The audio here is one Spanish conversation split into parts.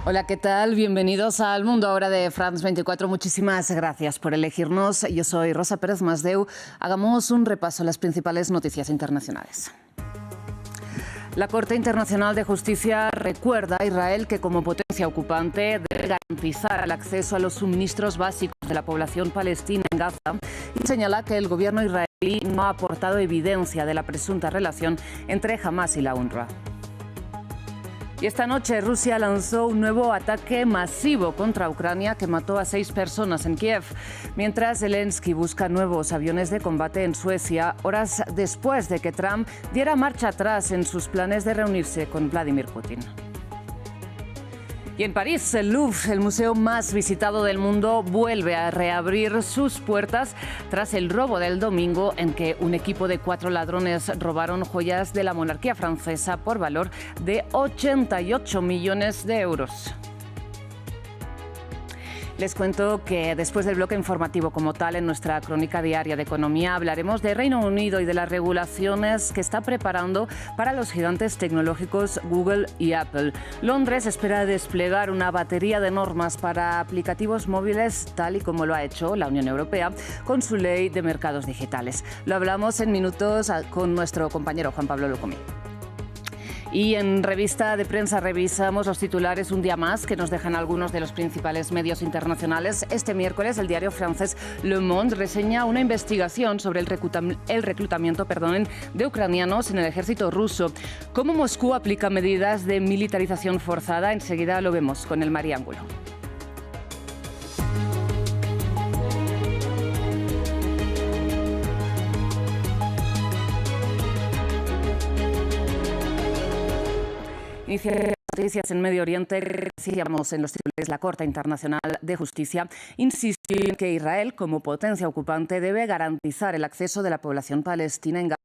Hola, ¿qué tal? Bienvenidos al Mundo Ahora de France 24. Muchísimas gracias por elegirnos. Yo soy Rosa Pérez Masdeu. Hagamos un repaso a las principales noticias internacionales. La Corte Internacional de Justicia recuerda a Israel que como potencia ocupante debe garantizar el acceso a los suministros básicos de la población palestina en Gaza y señala que el gobierno israelí no ha aportado evidencia de la presunta relación entre Hamás y la UNRWA. Y esta noche Rusia lanzó un nuevo ataque masivo contra Ucrania que mató a 6 personas en Kiev, mientras Zelensky busca nuevos aviones de combate en Suecia, horas después de que Trump diera marcha atrás en sus planes de reunirse con Vladimir Putin. Y en París, el Louvre, el museo más visitado del mundo, vuelve a reabrir sus puertas tras el robo del domingo en que un equipo de 4 ladrones robaron joyas de la monarquía francesa por valor de 88 millones de euros. Les cuento que después del bloque informativo como tal, en nuestra crónica diaria de economía hablaremos de Reino Unido y de las regulaciones que está preparando para los gigantes tecnológicos Google y Apple. Londres espera desplegar una batería de normas para aplicativos móviles, tal y como lo ha hecho la Unión Europea con su ley de mercados digitales. Lo hablamos en minutos con nuestro compañero Juan Pablo Lucumí. Y en Revista de Prensa revisamos los titulares un día más que nos dejan algunos de los principales medios internacionales. Este miércoles el diario francés Le Monde reseña una investigación sobre el reclutamiento de ucranianos en el ejército ruso. ¿Cómo Moscú aplica medidas de militarización forzada? Enseguida lo vemos con el Mariángulo. Iniciamos noticias en Medio Oriente. Decíamos en los titulares, la Corte Internacional de Justicia insistió en que Israel, como potencia ocupante, debe garantizar el acceso de la población palestina en Gaza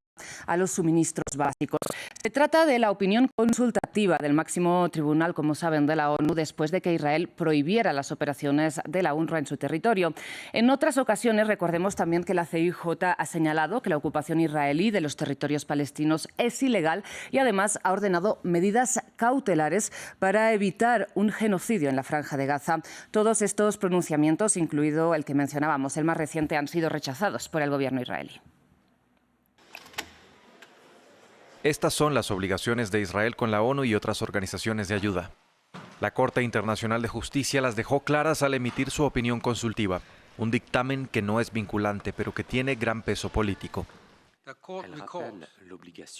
a los suministros básicos. Se trata de la opinión consultativa del máximo tribunal, como saben, de la ONU, después de que Israel prohibiera las operaciones de la UNRWA en su territorio. En otras ocasiones, recordemos también que la CIJ ha señalado que la ocupación israelí de los territorios palestinos es ilegal y además ha ordenado medidas cautelares para evitar un genocidio en la Franja de Gaza. Todos estos pronunciamientos, incluido el que mencionábamos, el más reciente, han sido rechazados por el gobierno israelí. Estas son las obligaciones de Israel con la ONU y otras organizaciones de ayuda. La Corte Internacional de Justicia las dejó claras al emitir su opinión consultiva, un dictamen que no es vinculante, pero que tiene gran peso político.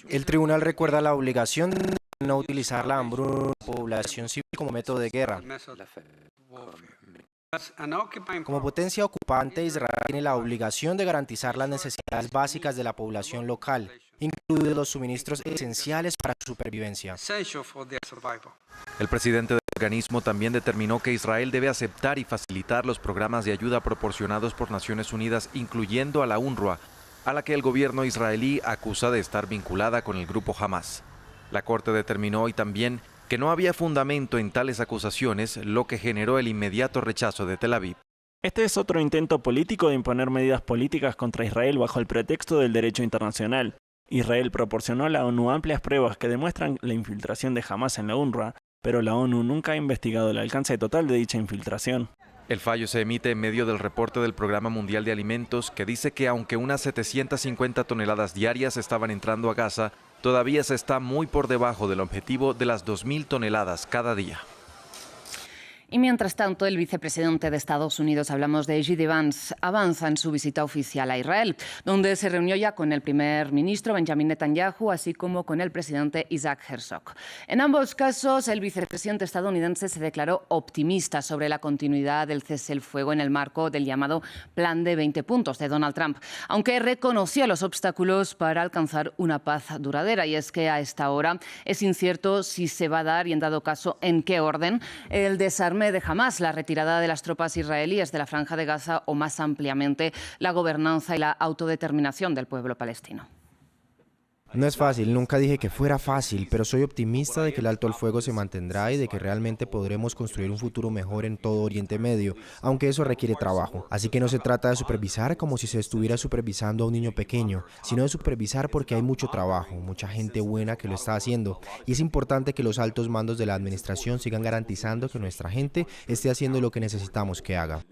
El tribunal recuerda la obligación de no utilizar la hambruna de la población civil como método de guerra. Como potencia ocupante, Israel tiene la obligación de garantizar las necesidades básicas de la población local, incluidos los suministros esenciales para su supervivencia. El presidente del organismo también determinó que Israel debe aceptar y facilitar los programas de ayuda proporcionados por Naciones Unidas, incluyendo a la UNRWA, a la que el gobierno israelí acusa de estar vinculada con el grupo Hamás. La Corte determinó hoy también que no había fundamento en tales acusaciones, lo que generó el inmediato rechazo de Tel Aviv. Este es otro intento político de imponer medidas políticas contra Israel bajo el pretexto del derecho internacional. Israel proporcionó a la ONU amplias pruebas que demuestran la infiltración de Hamás en la UNRWA, pero la ONU nunca ha investigado el alcance total de dicha infiltración. El fallo se emite en medio del reporte del Programa Mundial de Alimentos que dice que aunque unas 750 toneladas diarias estaban entrando a Gaza, todavía se está muy por debajo del objetivo de las 2.000 toneladas cada día. Y mientras tanto, el vicepresidente de Estados Unidos, hablamos de J.D. Vance, avanza en su visita oficial a Israel, donde se reunió ya con el primer ministro Benjamin Netanyahu, así como con el presidente Isaac Herzog. En ambos casos, el vicepresidente estadounidense se declaró optimista sobre la continuidad del cese el fuego en el marco del llamado Plan de 20 puntos de Donald Trump, aunque reconoció los obstáculos para alcanzar una paz duradera. Y es que a esta hora es incierto si se va a dar y, en dado caso, en qué orden el desarme de Hamás, la retirada de las tropas israelíes de la Franja de Gaza o, más ampliamente, la gobernanza y la autodeterminación del pueblo palestino. No es fácil, nunca dije que fuera fácil, pero soy optimista de que el alto al fuego se mantendrá y de que realmente podremos construir un futuro mejor en todo Oriente Medio, aunque eso requiere trabajo. Así que no se trata de supervisar como si se estuviera supervisando a un niño pequeño, sino de supervisar porque hay mucho trabajo, mucha gente buena que lo está haciendo. Y es importante que los altos mandos de la administración sigan garantizando que nuestra gente esté haciendo lo que necesitamos que haga.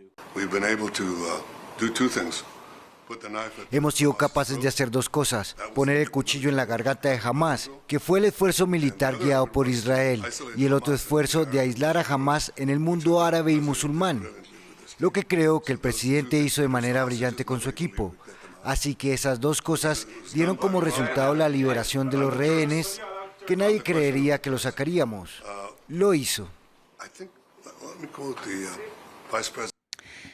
Hemos sido capaces de hacer dos cosas: poner el cuchillo en la garganta de Hamás, que fue el esfuerzo militar guiado por Israel, y el otro esfuerzo de aislar a Hamás en el mundo árabe y musulmán, lo que creo que el presidente hizo de manera brillante con su equipo. Así que esas dos cosas dieron como resultado la liberación de los rehenes, que nadie creería que lo sacaríamos. Lo hizo.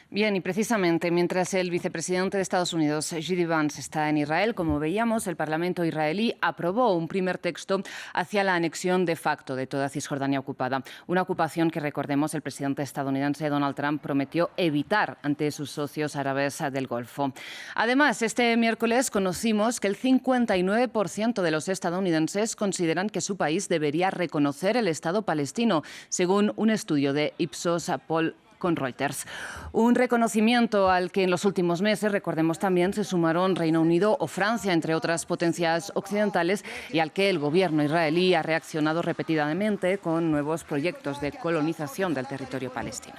Bien, y precisamente mientras el vicepresidente de Estados Unidos, J.D. Vance, está en Israel, como veíamos, el Parlamento israelí aprobó un primer texto hacia la anexión de facto de toda Cisjordania ocupada. Una ocupación que, recordemos, el presidente estadounidense Donald Trump prometió evitar ante sus socios árabes del Golfo. Además, este miércoles conocimos que el 59% de los estadounidenses consideran que su país debería reconocer el Estado palestino, según un estudio de Ipsos Poll con Reuters. Un reconocimiento al que en los últimos meses, recordemos, también se sumaron Reino Unido o Francia, entre otras potencias occidentales, y al que el gobierno israelí ha reaccionado repetidamente con nuevos proyectos de colonización del territorio palestino.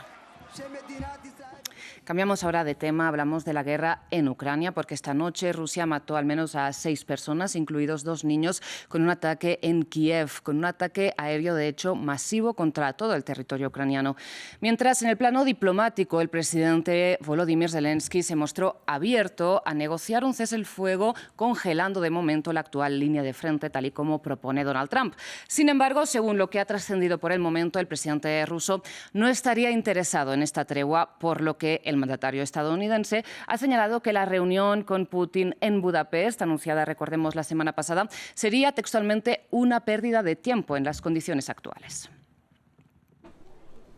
Cambiamos ahora de tema, hablamos de la guerra en Ucrania, porque esta noche Rusia mató al menos a 6 personas, incluidos 2 niños, con un ataque en Kiev, con un ataque aéreo, de hecho, masivo contra todo el territorio ucraniano. Mientras, en el plano diplomático, el presidente Volodymyr Zelensky se mostró abierto a negociar un cese el fuego, congelando de momento la actual línea de frente, tal y como propone Donald Trump. Sin embargo, según lo que ha trascendido por el momento, el presidente ruso no estaría interesado en esta tregua, por lo que el mandatario estadounidense ha señalado que la reunión con Putin en Budapest, anunciada, recordemos, la semana pasada, sería textualmente una pérdida de tiempo en las condiciones actuales.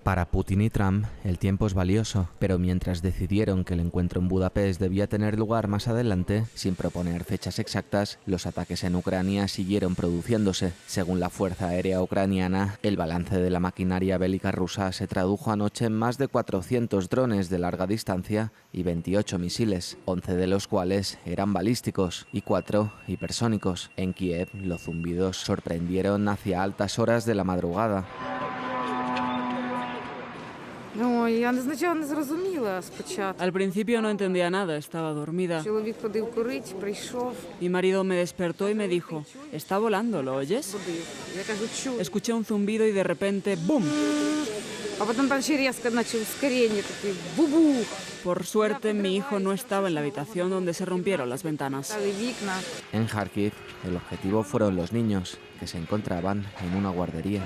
Para Putin y Trump, el tiempo es valioso, pero mientras decidieron que el encuentro en Budapest debía tener lugar más adelante, sin proponer fechas exactas, los ataques en Ucrania siguieron produciéndose. Según la Fuerza Aérea Ucraniana, el balance de la maquinaria bélica rusa se tradujo anoche en más de 400 drones de larga distancia y 28 misiles, 11 de los cuales eran balísticos y 4 hipersónicos. En Kiev, los zumbidos sorprendieron hacia altas horas de la madrugada. Al principio no entendía nada, estaba dormida. Mi marido me despertó y me dijo: está volando, ¿lo oyes? Escuché un zumbido y de repente ¡bum! Por suerte, mi hijo no estaba en la habitación donde se rompieron las ventanas. En Kharkiv, el objetivo fueron los niños, que se encontraban en una guardería.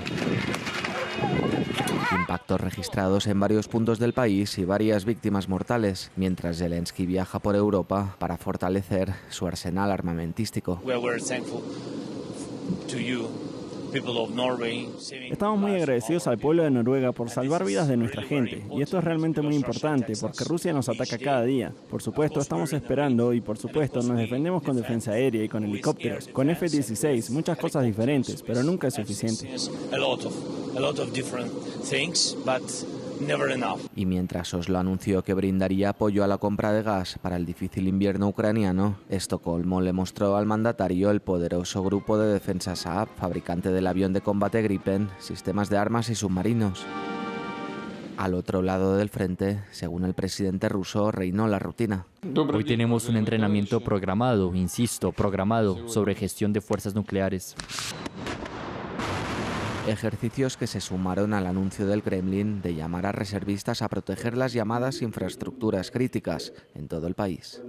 Impactos registrados en varios puntos del país y varias víctimas mortales, mientras Zelensky viaja por Europa para fortalecer su arsenal armamentístico. Estamos muy agradecidos al pueblo de Noruega por salvar vidas de nuestra gente, y esto es realmente muy importante porque Rusia nos ataca cada día. Por supuesto, estamos esperando y por supuesto nos defendemos con defensa aérea y con helicópteros, con F-16, muchas cosas diferentes, pero nunca es suficiente. Y mientras Oslo anunció que brindaría apoyo a la compra de gas para el difícil invierno ucraniano, Estocolmo le mostró al mandatario el poderoso grupo de defensa Saab, fabricante del avión de combate Gripen, sistemas de armas y submarinos. Al otro lado del frente, según el presidente ruso, reinó la rutina. Hoy tenemos un entrenamiento programado, insisto, programado, sobre gestión de fuerzas nucleares. Ejercicios que se sumaron al anuncio del Kremlin de llamar a reservistas a proteger las llamadas infraestructuras críticas en todo el país.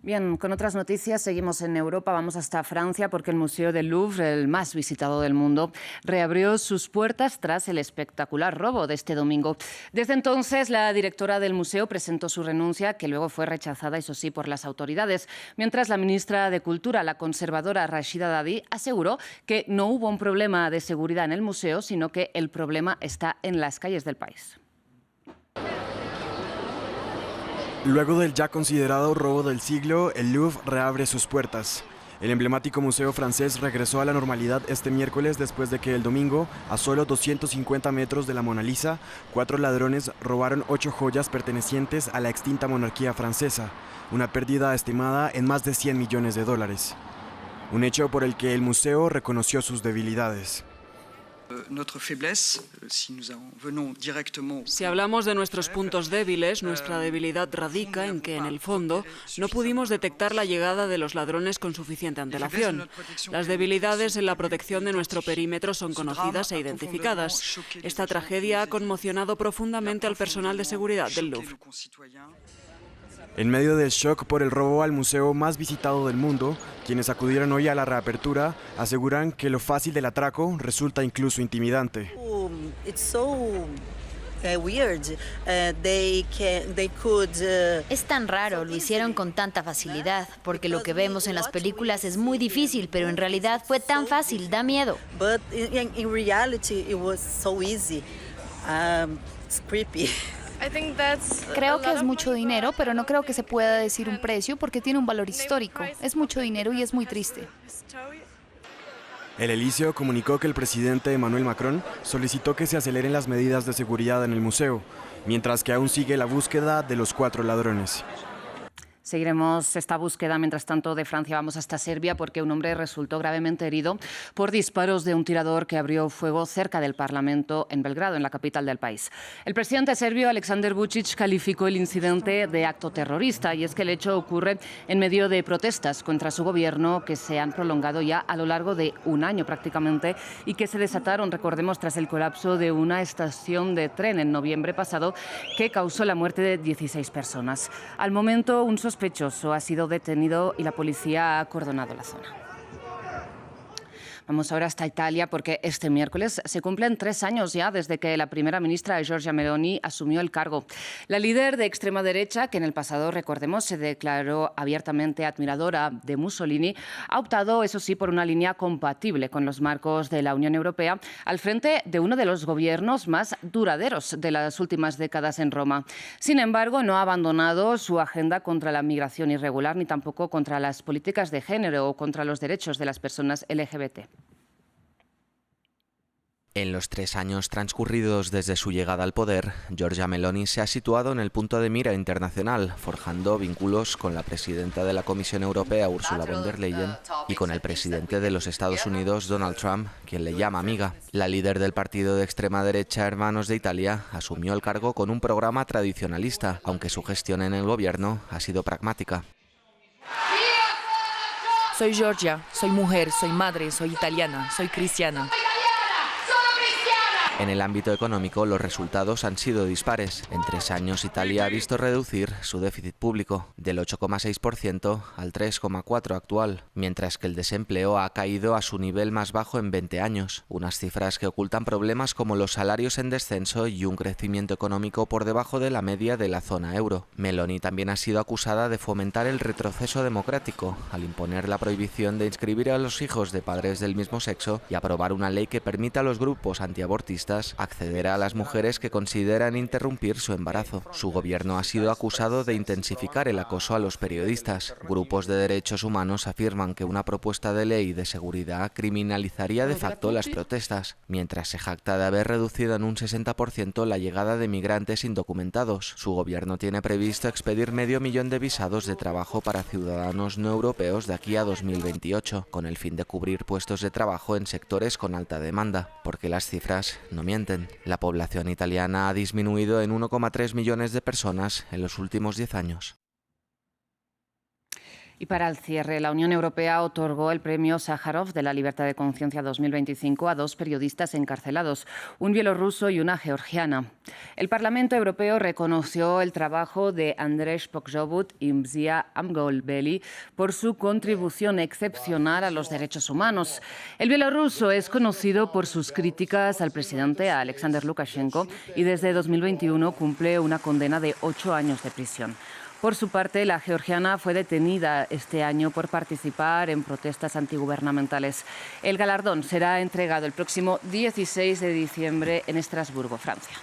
Bien, con otras noticias seguimos en Europa, vamos hasta Francia porque el Museo del Louvre, el más visitado del mundo, reabrió sus puertas tras el espectacular robo de este domingo. Desde entonces, la directora del museo presentó su renuncia, que luego fue rechazada, eso sí, por las autoridades, mientras la ministra de Cultura, la conservadora Rachida Dati, aseguró que no hubo un problema de seguridad en el museo, sino que el problema está en las calles del país. Luego del ya considerado robo del siglo, el Louvre reabre sus puertas. El emblemático museo francés regresó a la normalidad este miércoles después de que el domingo, a solo 250 metros de la Mona Lisa, 4 ladrones robaron 8 joyas pertenecientes a la extinta monarquía francesa, una pérdida estimada en más de 100 millones de dólares. Un hecho por el que el museo reconoció sus debilidades. Si hablamos de nuestros puntos débiles, nuestra debilidad radica en que, en el fondo, no pudimos detectar la llegada de los ladrones con suficiente antelación. Las debilidades en la protección de nuestro perímetro son conocidas e identificadas. Esta tragedia ha conmocionado profundamente al personal de seguridad del Louvre. En medio del shock por el robo al museo más visitado del mundo, quienes acudieron hoy a la reapertura aseguran que lo fácil del atraco resulta incluso intimidante. Es tan raro, lo hicieron con tanta facilidad, porque lo que vemos en las películas es muy difícil, pero en realidad fue tan fácil, da miedo. Creo que es mucho dinero, pero no creo que se pueda decir un precio porque tiene un valor histórico. Es mucho dinero y es muy triste. El Elíseo comunicó que el presidente Emmanuel Macron solicitó que se aceleren las medidas de seguridad en el museo, mientras que aún sigue la búsqueda de los 4 ladrones. Seguiremos esta búsqueda. Mientras tanto, de Francia vamos hasta Serbia porque un hombre resultó gravemente herido por disparos de un tirador que abrió fuego cerca del Parlamento en Belgrado, en la capital del país. El presidente serbio, Aleksandar Vučić, calificó el incidente de acto terrorista, y es que el hecho ocurre en medio de protestas contra su gobierno que se han prolongado ya a lo largo de un año prácticamente y que se desataron, recordemos, tras el colapso de una estación de tren en noviembre pasado que causó la muerte de 16 personas. Al momento, un sospechoso ha sido detenido y la policía ha acordonado la zona. Vamos ahora hasta Italia porque este miércoles se cumplen 3 años ya desde que la primera ministra Giorgia Meloni asumió el cargo. La líder de extrema derecha, que en el pasado, recordemos, se declaró abiertamente admiradora de Mussolini, ha optado, eso sí, por una línea compatible con los marcos de la Unión Europea al frente de uno de los gobiernos más duraderos de las últimas décadas en Roma. Sin embargo, no ha abandonado su agenda contra la migración irregular ni tampoco contra las políticas de género o contra los derechos de las personas LGBT. En los 3 años transcurridos desde su llegada al poder, Giorgia Meloni se ha situado en el punto de mira internacional, forjando vínculos con la presidenta de la Comisión Europea, Ursula von der Leyen, y con el presidente de los Estados Unidos, Donald Trump, quien le llama amiga. La líder del partido de extrema derecha Hermanos de Italia asumió el cargo con un programa tradicionalista, aunque su gestión en el gobierno ha sido pragmática. Soy Giorgia, soy mujer, soy madre, soy italiana, soy cristiana. En el ámbito económico, los resultados han sido dispares. En 3 años, Italia ha visto reducir su déficit público del 8,6% al 3,4% actual, mientras que el desempleo ha caído a su nivel más bajo en 20 años. Unas cifras que ocultan problemas como los salarios en descenso y un crecimiento económico por debajo de la media de la zona euro. Meloni también ha sido acusada de fomentar el retroceso democrático al imponer la prohibición de inscribir a los hijos de padres del mismo sexo y aprobar una ley que permita a los grupos antiabortistas acceder a las mujeres que consideran interrumpir su embarazo. Su gobierno ha sido acusado de intensificar el acoso a los periodistas. Grupos de derechos humanos afirman que una propuesta de ley de seguridad criminalizaría de facto las protestas, mientras se jacta de haber reducido en un 60% la llegada de migrantes indocumentados. Su gobierno tiene previsto expedir 500.000 de visados de trabajo para ciudadanos no europeos de aquí a 2028, con el fin de cubrir puestos de trabajo en sectores con alta demanda, porque las cifras no mienten. La población italiana ha disminuido en 1,3 millones de personas en los últimos 10 años. Y para el cierre, la Unión Europea otorgó el premio Sájarov de la Libertad de Conciencia 2025 a 2 periodistas encarcelados, un bielorruso y una georgiana. El Parlamento Europeo reconoció el trabajo de Andrzej Pokrzywód y Mzia Amgolbeli por su contribución excepcional a los derechos humanos. El bielorruso es conocido por sus críticas al presidente Alexander Lukashenko y desde 2021 cumple una condena de 8 años de prisión. Por su parte, la georgiana fue detenida este año por participar en protestas antigubernamentales. El galardón será entregado el próximo 16 de diciembre en Estrasburgo, Francia.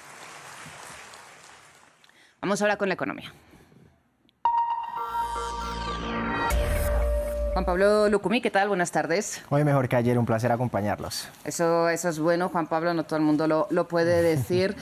Vamos ahora con la economía. Juan Pablo Lucumí, ¿qué tal? Buenas tardes. Hoy mejor que ayer, un placer acompañarlos. Eso es bueno, Juan Pablo, no todo el mundo lo puede decir.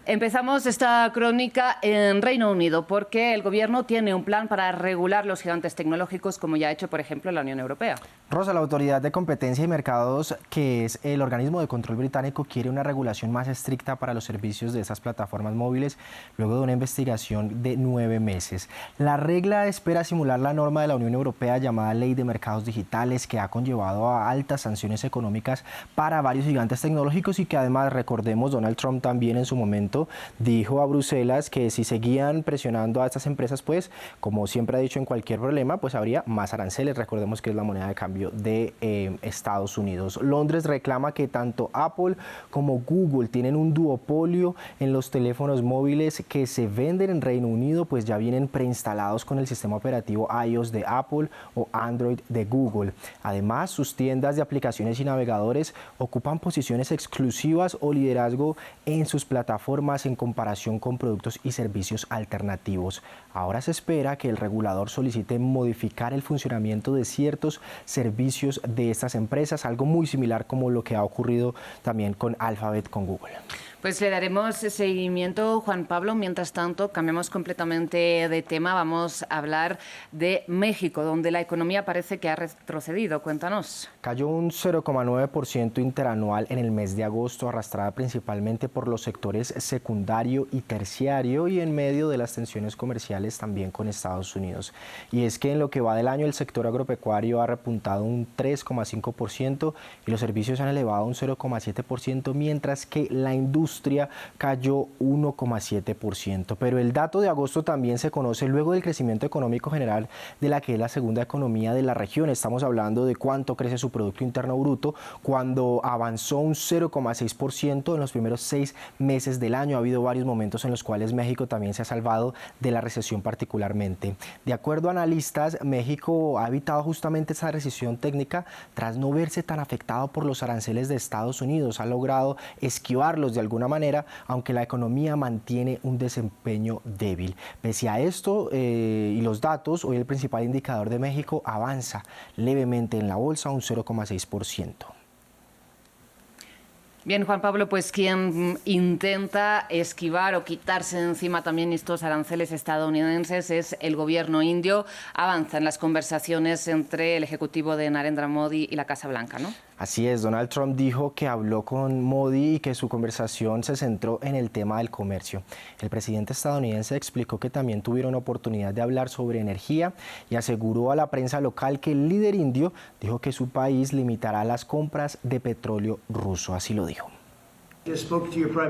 Empezamos esta crónica en Reino Unido porque el gobierno tiene un plan para regular los gigantes tecnológicos, como ya ha hecho, por ejemplo, la Unión Europea. Rosa, la Autoridad de Competencia y Mercados, que es el organismo de control británico, quiere una regulación más estricta para los servicios de esas plataformas móviles luego de una investigación de 9 meses. La regla espera simular la norma de la Unión Europea llamada Ley de Mercados Digitales, que ha conllevado a altas sanciones económicas para varios gigantes tecnológicos y que además, recordemos, Donald Trump también en su momento dijo a Bruselas que si seguían presionando a estas empresas, pues, como siempre ha dicho en cualquier problema, pues habría más aranceles. Recordemos que es la moneda de cambio de Estados Unidos. Londres reclama que tanto Apple como Google tienen un duopolio en los teléfonos móviles que se venden en Reino Unido, pues ya vienen preinstalados con el sistema operativo iOS de Apple o Android de Google. Además, sus tiendas de aplicaciones y navegadores ocupan posiciones exclusivas o liderazgo en sus plataformas en comparación con productos y servicios alternativos. Ahora se espera que el regulador solicite modificar el funcionamiento de ciertos servicios de estas empresas, algo muy similar como lo que ha ocurrido también con Alphabet con Google. Pues le daremos seguimiento, Juan Pablo. Mientras tanto, cambiamos completamente de tema. Vamos a hablar de México, donde la economía parece que ha retrocedido. Cuéntanos. Cayó un 0,9% interanual en el mes de agosto, arrastrada principalmente por los sectores secundario y terciario y en medio de las tensiones comerciales también con Estados Unidos. Y es que en lo que va del año el sector agropecuario ha repuntado un 3,5% y los servicios han elevado un 0,7%, mientras que la industria cayó 1,7%. Pero el dato de agosto también se conoce luego del crecimiento económico general de la que es la segunda economía de la región. Estamos hablando de cuánto crece su Producto Interno Bruto, cuando avanzó un 0,6% en los primeros 6 meses del año. Ha habido varios momentos en los cuales México también se ha salvado de la recesión particularmente. De acuerdo a analistas, México ha evitado justamente esa recesión técnica tras no verse tan afectado por los aranceles de Estados Unidos. Ha logrado esquivarlos de alguna manera, aunque la economía mantiene un desempeño débil. Pese a esto y los datos, hoy el principal indicador de México avanza levemente en la bolsa, un 0,6%. Bien, Juan Pablo, pues quien intenta esquivar o quitarse de encima también estos aranceles estadounidenses es el gobierno indio. Avanza en las conversaciones entre el ejecutivo de Narendra Modi y la Casa Blanca, ¿no? Así es, Donald Trump dijo que habló con Modi y que su conversación se centró en el tema del comercio. El presidente estadounidense explicó que también tuvieron oportunidad de hablar sobre energía y aseguró a la prensa local que el líder indio dijo que su país limitará las compras de petróleo ruso. Así lo dijo.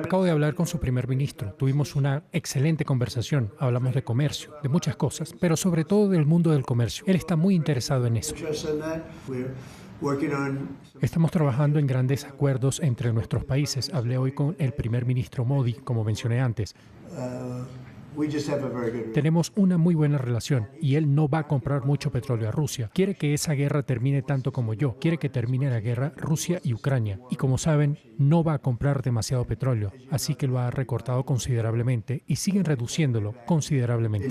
Acabo de hablar con su primer ministro. Tuvimos una excelente conversación. Hablamos de comercio, de muchas cosas, pero sobre todo del mundo del comercio. Él está muy interesado en eso. Estamos trabajando en grandes acuerdos entre nuestros países. Hablé hoy con el primer ministro Modi, como mencioné antes. Tenemos una muy buena relación y él no va a comprar mucho petróleo a Rusia. Quiere que esa guerra termine tanto como yo. Quiere que termine la guerra Rusia y Ucrania. Y como saben, no va a comprar demasiado petróleo. Así que lo ha recortado considerablemente y siguen reduciéndolo considerablemente.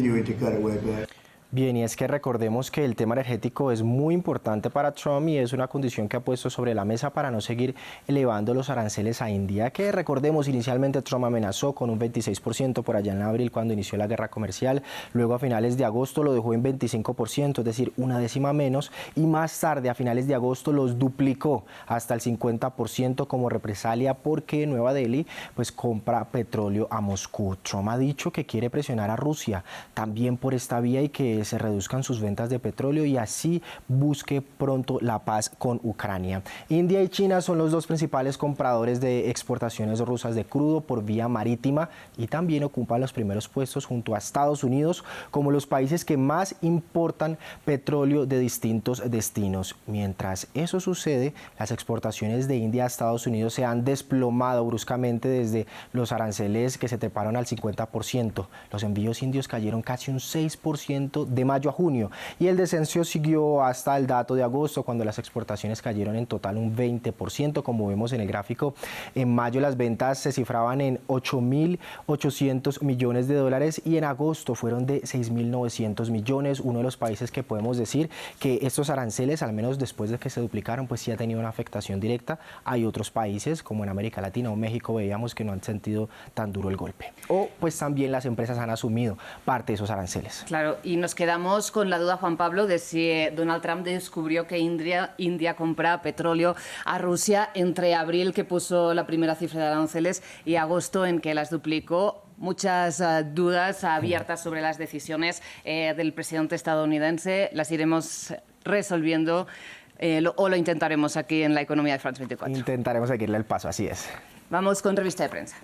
Bien, y es que recordemos que el tema energético es muy importante para Trump y es una condición que ha puesto sobre la mesa para no seguir elevando los aranceles a India, que recordemos inicialmente Trump amenazó con un 26% por allá en abril cuando inició la guerra comercial, luego a finales de agosto lo dejó en 25%, es decir, una décima menos, y más tarde a finales de agosto los duplicó hasta el 50% como represalia porque Nueva Delhi pues compra petróleo a Moscú. Trump ha dicho que quiere presionar a Rusia también por esta vía y que se reduzcan sus ventas de petróleo y así busque pronto la paz con Ucrania. India y China son los dos principales compradores de exportaciones rusas de crudo por vía marítima y también ocupan los primeros puestos junto a Estados Unidos como los países que más importan petróleo de distintos destinos. Mientras eso sucede, las exportaciones de India a Estados Unidos se han desplomado bruscamente desde los aranceles que se treparon al 50%. Los envíos indios cayeron casi un 6% de mayo a junio, y el descenso siguió hasta el dato de agosto, cuando las exportaciones cayeron en total un 20%, como vemos en el gráfico. En mayo las ventas se cifraban en 8.800 millones de dólares y en agosto fueron de 6.900 millones, uno de los países que podemos decir que estos aranceles, al menos después de que se duplicaron, pues sí ha tenido una afectación directa. Hay otros países, como en América Latina o México, veíamos que no han sentido tan duro el golpe. O pues también las empresas han asumido parte de esos aranceles. Claro, y nos quedamos con la duda, Juan Pablo, de si Donald Trump descubrió que India compra petróleo a Rusia entre abril, que puso la primera cifra de aranceles, y agosto, en que las duplicó. Muchas dudas abiertas sobre las decisiones del presidente estadounidense. Las iremos resolviendo o lo intentaremos aquí en La Economía de France 24. Intentaremos seguirle el paso, así es. Vamos con revista de prensa.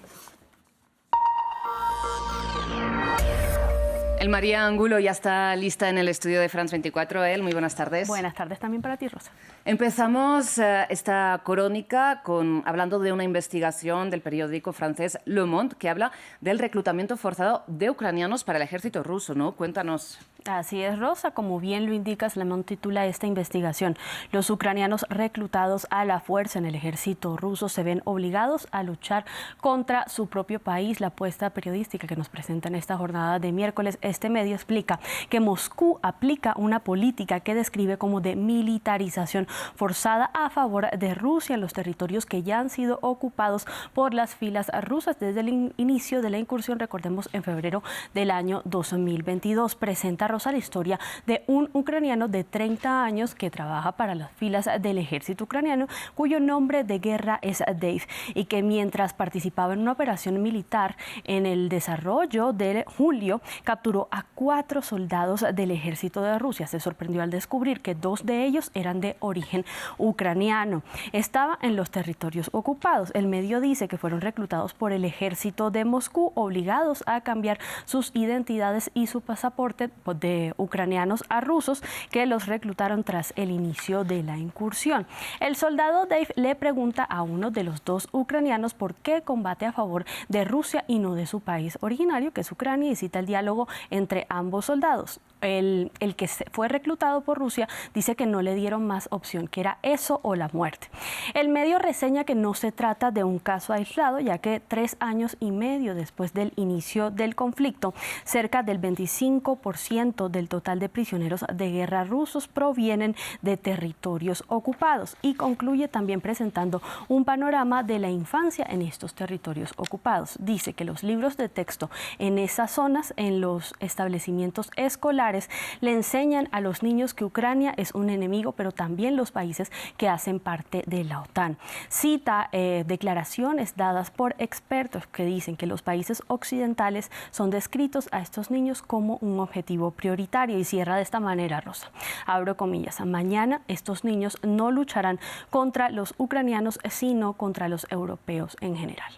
El María Angulo ya está lista en el estudio de France 24. Muy buenas tardes. Buenas tardes también para ti, Rosa. Empezamos esta crónica hablando de una investigación del periódico francés Le Monde, que habla del reclutamiento forzado de ucranianos para el ejército ruso, ¿no? Cuéntanos. Así es, Rosa, como bien lo indicas, Le Monde titula esta investigación: los ucranianos reclutados a la fuerza en el ejército ruso se ven obligados a luchar contra su propio país. La apuesta periodística que nos presenta en esta jornada de miércoles, este medio explica que Moscú aplica una política que describe como de militarización forzada a favor de Rusia en los territorios que ya han sido ocupados por las filas rusas desde el inicio de la incursión, recordemos, en febrero del año 2022. Presenta, Rosa, la historia de un ucraniano de 30 años que trabaja para las filas del ejército ucraniano, cuyo nombre de guerra es Dave, y que mientras participaba en una operación militar en el desarrollo de julio, capturó a 4 soldados del ejército de Rusia. Se sorprendió al descubrir que 2 de ellos eran de origen ucraniano. Estaba en los territorios ocupados. El medio dice que fueron reclutados por el ejército de Moscú, obligados a cambiar sus identidades y su pasaporte de ucranianos a rusos, que los reclutaron tras el inicio de la incursión. El soldado Dave le pregunta a uno de los 2 ucranianos por qué combate a favor de Rusia y no de su país originario, que es Ucrania, y cita el diálogo entre ambos soldados. El que fue reclutado por Rusia dice que no le dieron más opción, que era eso o la muerte. El medio reseña que no se trata de un caso aislado, ya que 3 años y medio después del inicio del conflicto, cerca del 25% del total de prisioneros de guerra rusos provienen de territorios ocupados, y concluye también presentando un panorama de la infancia en estos territorios ocupados. Dice que los libros de texto en esas zonas, en los establecimientos escolares, le enseñan a los niños que Ucrania es un enemigo, pero también los países que hacen parte de la OTAN. Cita declaraciones dadas por expertos que dicen que los países occidentales son descritos a estos niños como un objetivo prioritario, y cierra de esta manera, Rosa, abro comillas: mañana estos niños no lucharán contra los ucranianos, sino contra los europeos en general.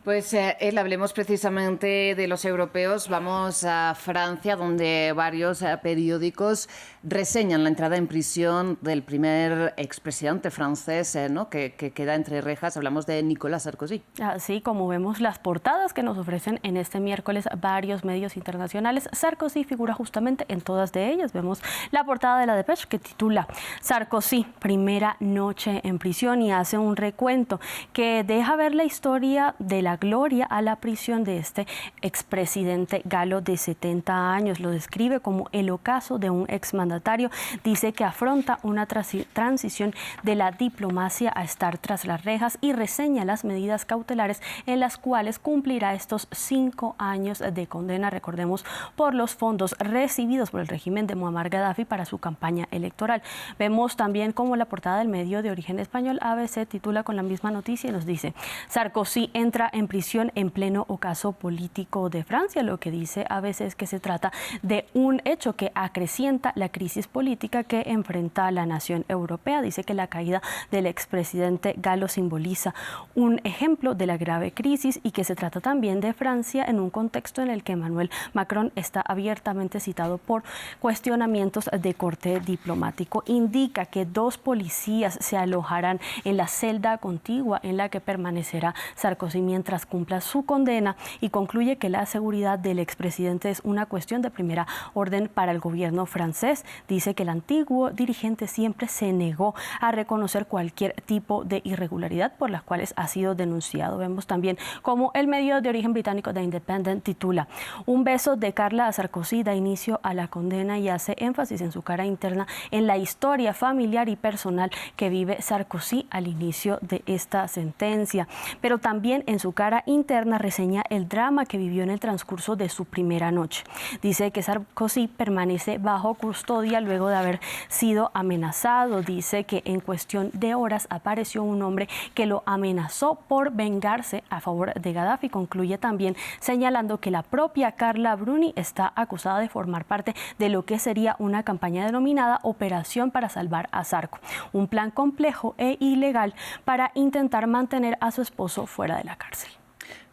Pues hablemos precisamente de los europeos. Vamos a Francia, donde varios periódicos reseñan la entrada en prisión del primer expresidente francés, ¿no? que queda entre rejas. Hablamos de Nicolas Sarkozy. Así como vemos las portadas que nos ofrecen en este miércoles varios medios internacionales, Sarkozy figura justamente en todas de ellas. Vemos la portada de la Dépêche, que titula Sarkozy, primera noche en prisión, y hace un recuento que deja ver la historia de la gloria a la prisión de este expresidente galo de 70 años. Lo describe como el ocaso de un exmandatario. Dice que afronta una transición de la diplomacia a estar tras las rejas, y reseña las medidas cautelares en las cuales cumplirá estos 5 años de condena, recordemos, por los fondos recibidos por el régimen de Muammar Gaddafi para su campaña electoral. Vemos también como la portada del medio de origen español ABC titula con la misma noticia y nos dice: Sarkozy entra en prisión en pleno ocaso político de Francia. Lo que dice ABC es que se trata de un hecho que acrecienta la crisis política que enfrenta la nación europea. Dice que la caída del expresidente galo simboliza un ejemplo de la grave crisis, y que se trata también de Francia en un contexto en el que Emmanuel Macron está abiertamente citado por cuestionamientos de corte diplomático. Indica que 2 policías se alojarán en la celda contigua en la que permanecerá Sarkozy mientras mientras cumpla su condena y concluye que la seguridad del expresidente es una cuestión de primera orden para el gobierno francés. Dice que el antiguo dirigente siempre se negó a reconocer cualquier tipo de irregularidad por las cuales ha sido denunciado. Vemos también como el medio de origen británico The Independent titula: un beso de Carla a Sarkozy da inicio a la condena y hace énfasis en su cara interna en la historia familiar y personal que vive Sarkozy al inicio de esta sentencia. Pero también en su cara interna reseña el drama que vivió en el transcurso de su primera noche. Dice que Sarkozy permanece bajo custodia luego de haber sido amenazado. Dice que en cuestión de horas apareció un hombre que lo amenazó por vengarse a favor de Gaddafi. Concluye también señalando que la propia Carla Bruni está acusada de formar parte de lo que sería una campaña denominada Operación para salvar a Sarko, un plan complejo e ilegal para intentar mantener a su esposo fuera de la cárcel.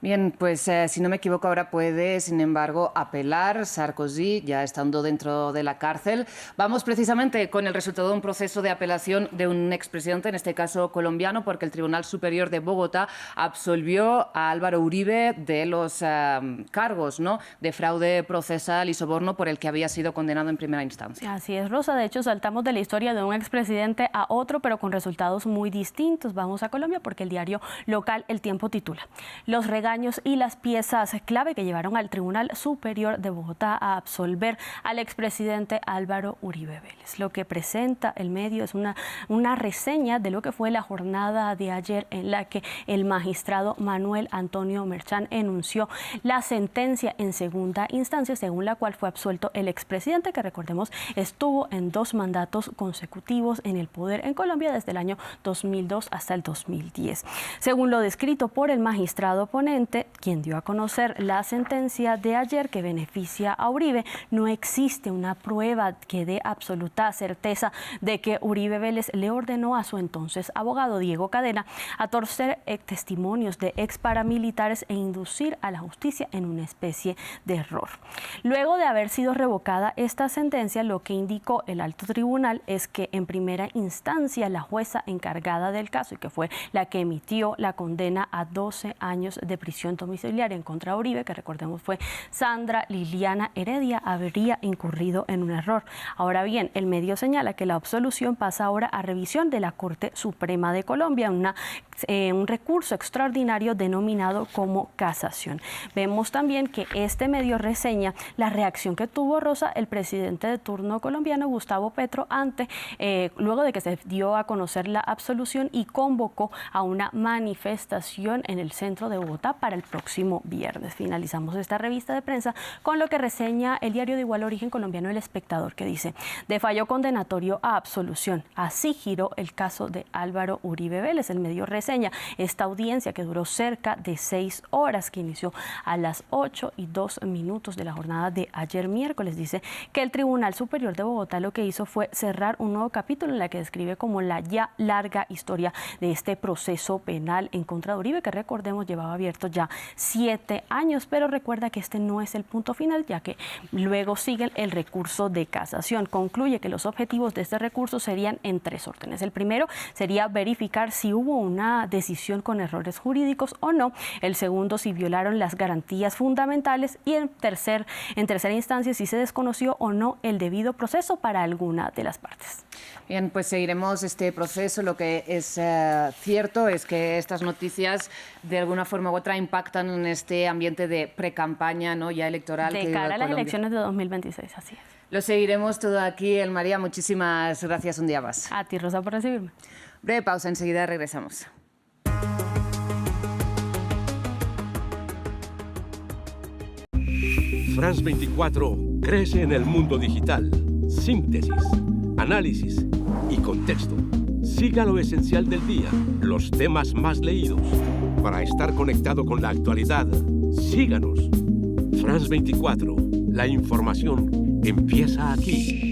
Bien, pues si no me equivoco ahora puede, sin embargo, apelar Sarkozy ya estando dentro de la cárcel. Vamos precisamente con el resultado de un proceso de apelación de un expresidente, en este caso colombiano, porque el Tribunal Superior de Bogotá absolvió a Álvaro Uribe de los cargos, ¿no?, de fraude procesal y soborno por el que había sido condenado en primera instancia. Así es, Rosa. De hecho, saltamos de la historia de un expresidente a otro, pero con resultados muy distintos. Vamos a Colombia porque el diario local El Tiempo titula: los regaños y las piezas clave que llevaron al Tribunal Superior de Bogotá a absolver al expresidente Álvaro Uribe Vélez. Lo que presenta el medio es una reseña de lo que fue la jornada de ayer, en la que el magistrado Manuel Antonio Merchán enunció la sentencia en segunda instancia, según la cual fue absuelto el expresidente, que recordemos estuvo en 2 mandatos consecutivos en el poder en Colombia desde el año 2002 hasta el 2010. Según lo descrito por el magistrado ponente, quien dio a conocer la sentencia de ayer que beneficia a Uribe, no existe una prueba que dé absoluta certeza de que Uribe Vélez le ordenó a su entonces abogado Diego Cadena a torcer testimonios de ex paramilitares e inducir a la justicia en una especie de error. Luego de haber sido revocada esta sentencia, lo que indicó el alto tribunal es que en primera instancia la jueza encargada del caso, y que fue la que emitió la condena a 12 años de prisión domiciliaria en contra de Uribe, que recordemos fue Sandra Liliana Heredia, habría incurrido en un error. Ahora bien, el medio señala que la absolución pasa ahora a revisión de la Corte Suprema de Colombia, un recurso extraordinario denominado como casación. Vemos también que este medio reseña la reacción que tuvo, Rosa, el presidente de turno colombiano, Gustavo Petro, luego de que se dio a conocer la absolución, y convocó a una manifestación en el centro de Bogotá para el próximo viernes. Finalizamos esta revista de prensa con lo que reseña el diario de igual origen colombiano El Espectador, que dice: de fallo condenatorio a absolución, así giró el caso de Álvaro Uribe Vélez. El medio reseña esta audiencia que duró cerca de 6 horas, que inició a las 8:02 de la jornada de ayer miércoles. Dice que el Tribunal Superior de Bogotá lo que hizo fue cerrar un nuevo capítulo en la que describe como la ya larga historia de este proceso penal en contra de Uribe, que recordemos llevaba abierto ya 7 años, pero recuerda que este no es el punto final, ya que luego sigue el recurso de casación. Concluye que los objetivos de este recurso serían en 3 órdenes. El primero sería verificar si hubo una decisión con errores jurídicos o no. El segundo, si violaron las garantías fundamentales. Y en tercera instancia, si se desconoció o no el debido proceso para alguna de las partes. Bien, pues seguiremos este proceso. Lo que es cierto es que estas noticias de alguna forma u otra impactan en este ambiente de precampaña, ¿no?, ya electoral. De cara a las elecciones de 2026, así es. Lo seguiremos todo aquí. El María, muchísimas gracias un día más. A ti, Rosa, por recibirme. Breve pausa, enseguida regresamos. France 24 crece en el mundo digital. Síntesis, análisis y contexto. Siga lo esencial del día, los temas más leídos. Para estar conectado con la actualidad, síganos. France 24, la información empieza aquí.